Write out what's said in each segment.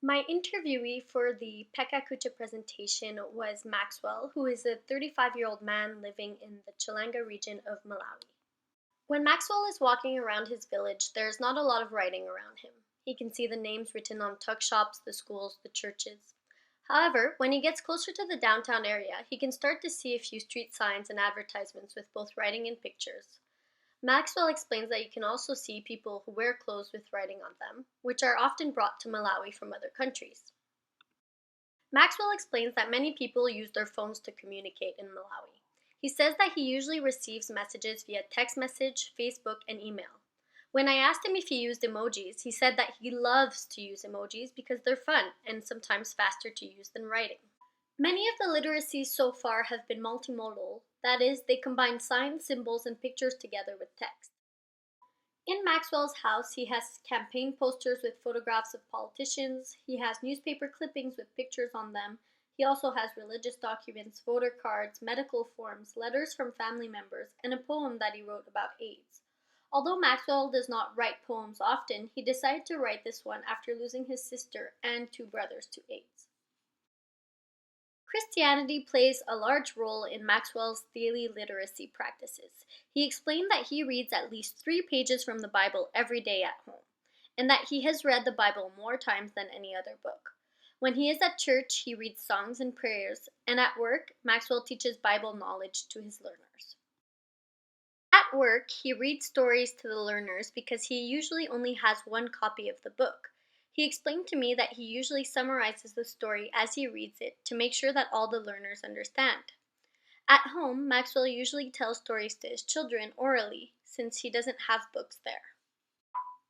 My interviewee for the Pecha Kucha presentation was Maxwell, who is a 35-year-old man living in the Chilanga region of Malawi. When Maxwell is walking around his village, there's not a lot of writing around him. He can see the names written on tuck shops, the schools, the churches. However, when he gets closer to the downtown area, he can start to see a few street signs and advertisements with both writing and pictures. Maxwell explains that you can also see people who wear clothes with writing on them, which are often brought to Malawi from other countries. Maxwell explains that many people use their phones to communicate in Malawi. He says that he usually receives messages via text message, Facebook, and email. When I asked him if he used emojis, he said that he loves to use emojis because they're fun and sometimes faster to use than writing. Many of the literacies so far have been multimodal, that is, they combine signs, symbols, and pictures together with text. In Maxwell's house, he has campaign posters with photographs of politicians, he has newspaper clippings with pictures on them, he also has religious documents, voter cards, medical forms, letters from family members, and a poem that he wrote about AIDS. Although Maxwell does not write poems often, he decided to write this one after losing his sister and two brothers to AIDS. Christianity plays a large role in Maxwell's daily literacy practices. He explained that he reads at least 3 pages from the Bible every day at home, and that he has read the Bible more times than any other book. When he is at church, he reads songs and prayers, and at work, Maxwell teaches Bible knowledge to his learners. At work, he reads stories to the learners because he usually only has one copy of the book. He explained to me that he usually summarizes the story as he reads it to make sure that all the learners understand. At home, Maxwell usually tells stories to his children orally, since he doesn't have books there.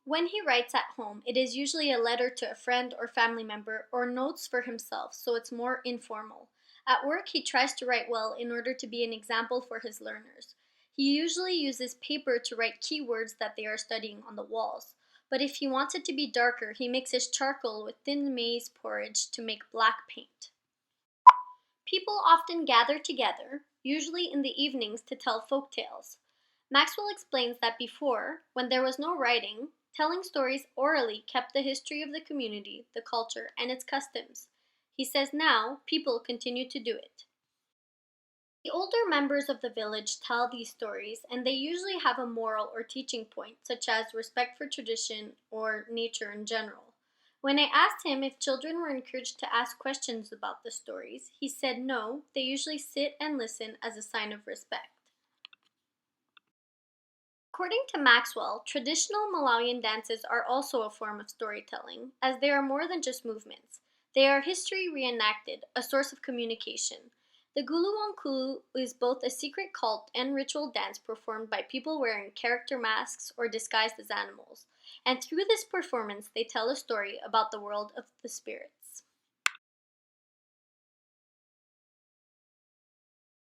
When he writes at home, it is usually a letter to a friend or family member or notes for himself, so it's more informal. At work, he tries to write well in order to be an example for his learners. He usually uses paper to write keywords that they are studying on the walls. But if he wants it to be darker, he mixes charcoal with thin maize porridge to make black paint. People often gather together, usually in the evenings, to tell folk tales. Maxwell explains that before, when there was no writing, telling stories orally kept the history of the community, the culture, and its customs. He says now people continue to do it. The older members of the village tell these stories, and they usually have a moral or teaching point, such as respect for tradition or nature in general. When I asked him if children were encouraged to ask questions about the stories, he said no, they usually sit and listen as a sign of respect. According to Maxwell, traditional Malawian dances are also a form of storytelling, as they are more than just movements. They are history reenacted, a source of communication. The Guluwankulu is both a secret cult and ritual dance performed by people wearing character masks or disguised as animals. And through this performance, they tell a story about the world of the spirits.